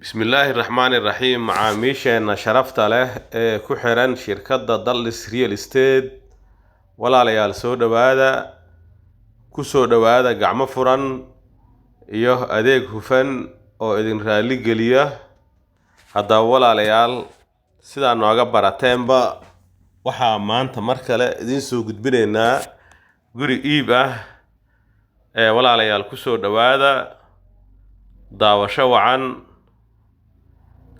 بسم الله الرحمن الرحيم معاميشنا شرفت له كحران شركة دالس ريال استيت ولا ليال سود هذا كسود هذا قعمة فرن إياه أديك هفن أو إذن رالي قليه هذا ولا ليال سيدا نوعا براتين waxaa maanta mar kale idin soo gudbinaynaa guri iib ah walaalayaal ku soo dhawaada daawasho wacan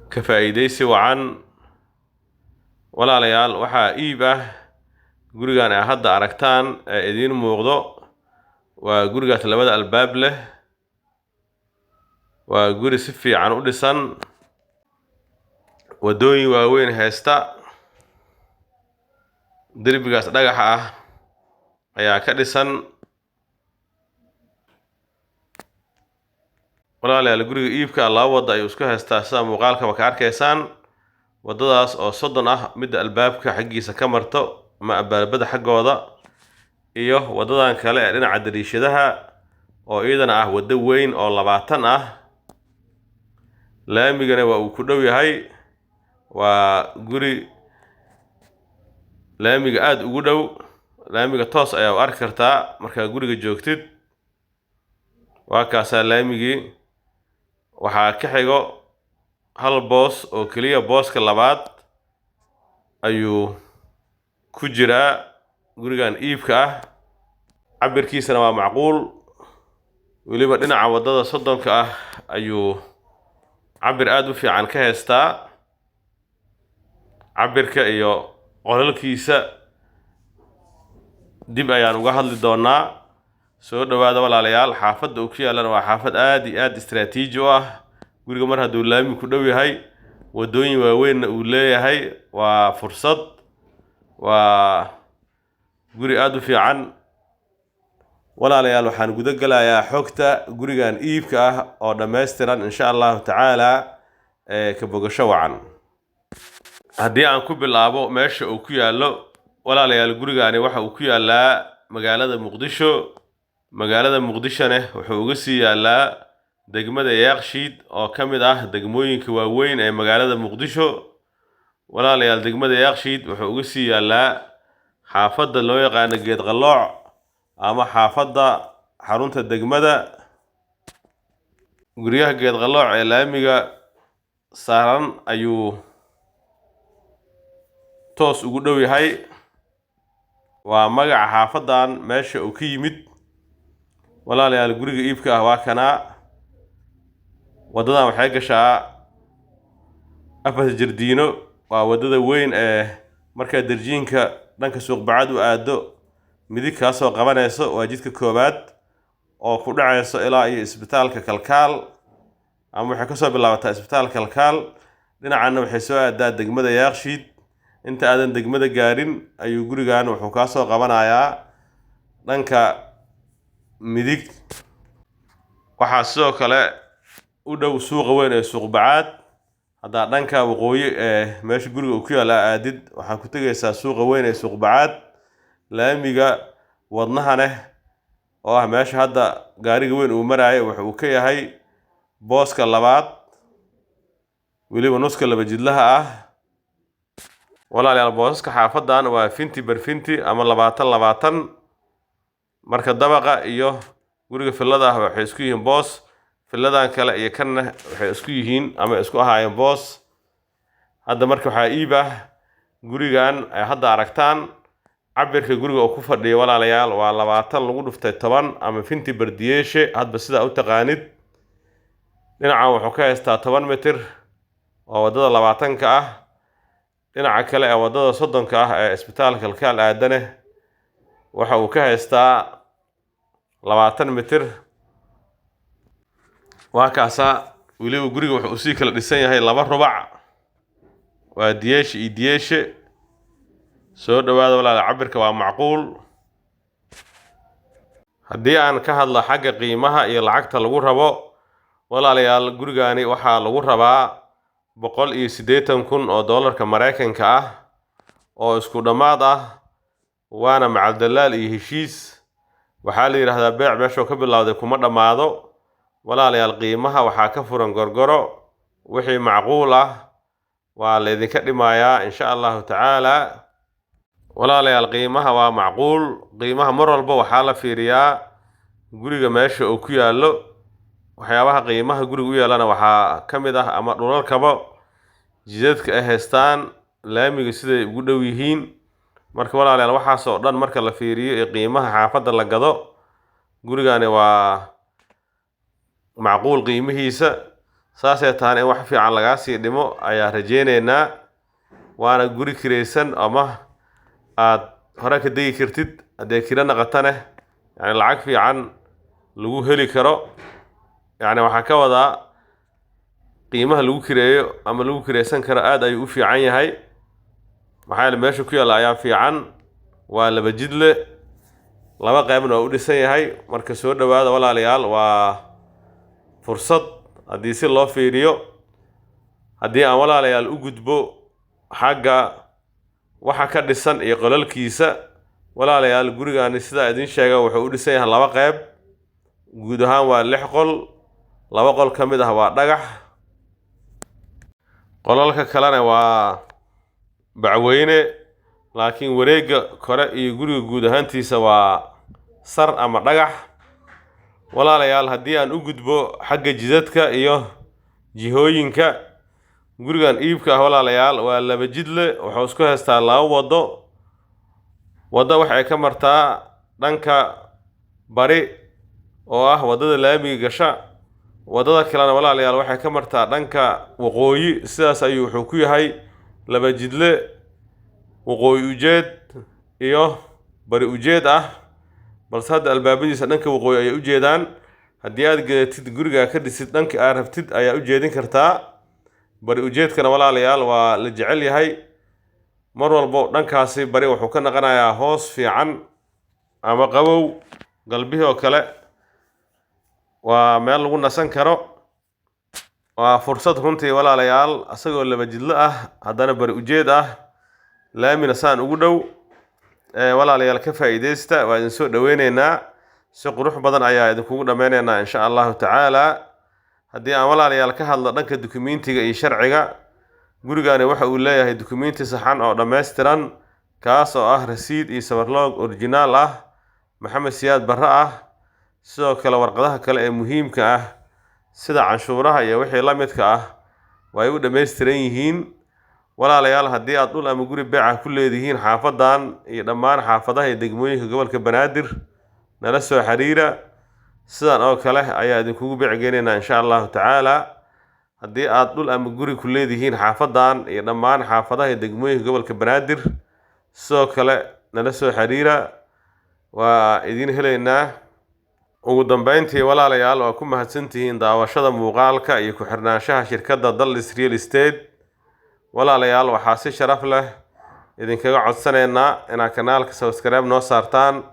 ka faa'iideysi wacan walaalayaal waxaa iib ah gurigan ay hadda aragtaan idin muuqdo waa gurigaas labada albaab leh waa guri si fiican u dhisan wadooyin waaweyn haysta دربيgaas dhagax ah ayaa ka dhisan walaalayaal guriga iibka laba wada ay isku haystaa sida muuqaalka ka arkaysaan wadadaas oo 30 ah mid albaabka xaqiisa ka marto ama albaabada xaqooda iyo wadadan kale ee dhinaca dariishadaha oo iyadana ah wada weyn oo 20 ah laamigana waa uu ku dhow yahay waa guri laamiga aad ugu dhow laamiga toos ayaa u arki kartaa marka guriga joogtid waa kaasa laamigi waxa ka xigo hal boos oo kaliya booska labaad ayuu ku jiraa gurigan iibka ah cabirkiisana waa macquul waliba dhinaca wadada 30 ah ayuu cabir aad u fiican ka haystaa cabirka iyo qolalkiisa dib ayaan uga hadli doonaa soo dhawaada walaalayaal xaafadda uu ku yaalana waa xaafad aad iyo aad istiraatiiji u ah guriga mar hadduu laami ku dhow yahay wadooyin waaweyn uu leeyahay waa fursad waa guri aad u fiican walaalayaal waxaan guda galayaa xogta gurigan iibka ah oo dhameystiran insha Allah tacaala ka bogasho wacan haddii aan ku bilaabo meesha uu ku yaalo walaalayaal gurigaani waxa uu ku yaalaa magaalada muqdishone wuxuu uga sii yaalaa degmada yaaqshiid oo ka mid ah degmooyinka waaweyn ee magaalada muqdisho walaalayaal degmada yaaqshiid wuxuu uga sii yaalaa xaafadda loo yaqaan geed qalooc ama xaafadda xarunta degmada guriyaha geed qalooc ee laamiga saaran ayuu toos ugu dhow yahay waa magaca xaafadan meesha uu ka yimid walaalayaal guriga iibka ah waa kana wadadan waxay gashaa afar jardiino waa wadada weyn ee marka darjiinka dhanka suuq bacad u aado midig ka soo qabanayso waa jidka koobaad oo ku dhacayso ilaa iyo isbitaalka kalkaal ama waxay ka soo bilaabataa isbitaalka kalkaal dhinacana waxay soo aadaa degmada yaaqshiid inta aadan degmada gaarin ayuu gurigan wuxuu ka soo qabanayaa dhanka midig waxa sidoo kale u dhow suuqa weyn ee suuq bacaad hada dhanka waqooyi ee meesha guriga uu ku yaala aadid waxa ku tagaysaa suuqa weyn ee suuq bacaad laamiga wadnahana oo ah meesha hadda gaariga weyn uu maraayo wuxuu ka yahay booska labaad waliba nuska laba jidlaha ah walaalayaal booska xaafadan waa finti barfinti ama 20 marka dabaqa iyo guriga filada ah waxay isku yihiin boos filadan kale iyo kanna waxay isku yihiin ama isku ahaayeen boos hadda marka waxa iib ah gurigan ay hadda aragtaan cabirka guriga oo ku fadhiyo walaalayaal waa 20 lagu dhuftay 10 ama finti bardiyeeshe hadba sida u taqaanid dhinaca wuxuu ka haystaa 10 mitir oo wadada 20 ka ah dhinaca kale ee wadada 30 ah ee isbitaalka kalkaal aadane waxa uu ka haystaa 20 mitir waa kaasa waliba guriga wuxuu sii kala dhisan yahay laba rubac waa diyeeshe soo dhawaada walaal cabirka waa macquul haddii aan ka hadlo xagga qiimaha iyo lacagta lagu rabo walaalayaal gurigaani waxa lagu rabaa 180,000 oo doolarka Mareykanka ah oo isku dhamaad ah waana macal dalaal iyo heshiis waxa la yiraahdaa beec meesha ka bilowday kuma dhamaado walaalayaal qiimaha waxaa ka furan gorgoro wixii macquul ah waa la idinka dhimayaa insha Allahu tacaala. walaalayaal qiimaha waa macquul. qiimaha mar walba waxaa la fiiriyaa guriga meesha uu ku yaallo. waxyaabaha qiimaha guriga u yaalana waxaa ka mid ah ama dhulalkaba jidadka ay haystaan, laamiga siday ugu dhow yihiin. marka walaalayaal waxaas oo dhan marka la fiiriyo ee qiimaha xaafadda la gado, gurigani waa macquul qiimihiisa. saasay tahan in wax fiican lagaa sii dhimo ayaa rajeynaynaa. waana guri kiraysan ama aad hore ka degi kartid haddee kira naqatane yani lacag fiican lagu heli karo. yani waxaa ka wadaa qiimaha lagu kireeyo ama lagu kiraysan karo aad ayuu u fiican yahay. maxaa yeele meesha ku yaalla ayaa fiican. waa laba jidle, laba qaybna waa u dhisan yahay. marka soo dhowaada walaalayaal, waa fursad haddii si loo fiiriyo. haddii aan walaalayaal u gudbo xagga waxa ka dhisan iyo qolalkiisa, walaalayaal gurigaani sidaa idin sheega wuxuu u dhisan yahay laba qayb. guud ahaan waa 6 qol. 2 qol ka mid ah waa dhagax, qolalka kalena waa bacweyne. laakiin wareegga kore iyo guriga guud ahaantiisa waa sar ama dhagax. walaalayaal haddii aan u gudbo xagga jidadka iyo jihooyinka, gurigan iibka ah walaalayaal waa laba jidle. wuxuu isku haystaa 2 wado. waddo waxay ka martaa dhanka bari oo ah waddada laamiga gasha. waddada kalena walaalayaal waxay ka martaa dhanka waqooyi. sidaas ayuu wuxuu ku yahay laba jidle waqooyi ujeed iyo bari ujeed ah. balse hadda albaabadiisa dhanka waqooyi ayay u jeedaan. haddii aad gadatid guriga ka dhisid dhanka aad rabtid ayaa u jeedin kartaa. bari ujeedkana walaalayaal waa la jecel yahay. mar walbo dhankaasi bari wuxuu ka naqanayaa hoos fiican ama qabow. galbihii oo kale waa meel lagu nasan karo. waa fursad runtii walaalayaal, asagoo laba jidlo ah haddana bari ujeed ah, laamina saan ugu dhow. walaalayaal ka faa'iideysta, waa idin soo dhaweynaynaa. si qurux badan ayaa idinkugu dhammaynaynaa insha Allahu tacaala. haddii aan walaalayaal ka hadlo dhanka dukumiintiga iyo sharciga, gurigani waxa uu leeyahay dukumiinti saxan oo dhammaystiran, kaas oo ah rasiid iyo sabarloog originaal ah, maxamed siyaad barre ah. sidoo kale warqadaha kale ee muhiimka ah sida canshuuraha iyo wixii la midka ah way u dhammaystiran yihiin. walaalayaal haddii aad dhul ama guri beeca ku leedihiin xaafadan iyo dhammaan xaafadaha iyo degmooyinka gobolka Banaadir, nala soo xiriira. sidan oo kale ayaa idinkugu beecgeynaynaa insha Allahu tacaala. haddii aad dhul ama guri ku leedihiin xaafadan iyo dhammaan xaafadaha iyo degmooyinka gobolka Banaadir, sidoo kale nala soo xiriira, waa idin helaynaa. ugu dambeyntii walaalayaal, waa ku mahadsantihiin daawashada muuqaalka iyo ku xirnaanshaha shirkadda Dallis Real Estate. walaalayaal waxaa si sharaf leh idinkaga codsanaynaa inaad kanaalka subscribe noo saartaan,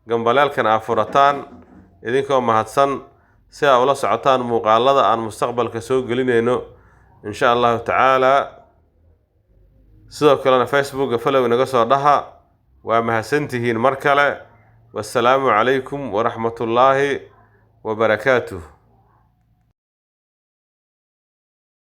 gambaleelkan aad furataan, idinkoo mahadsan si aad ula socotaan muuqaalada aan mustaqbalka soo gelinayno insha Allahu tacaala. sidoo kalena Facebook follow inaga soo dhaha. waa mahadsantihiin mar kale. والسلام عليكم ورحمة الله وبركاته.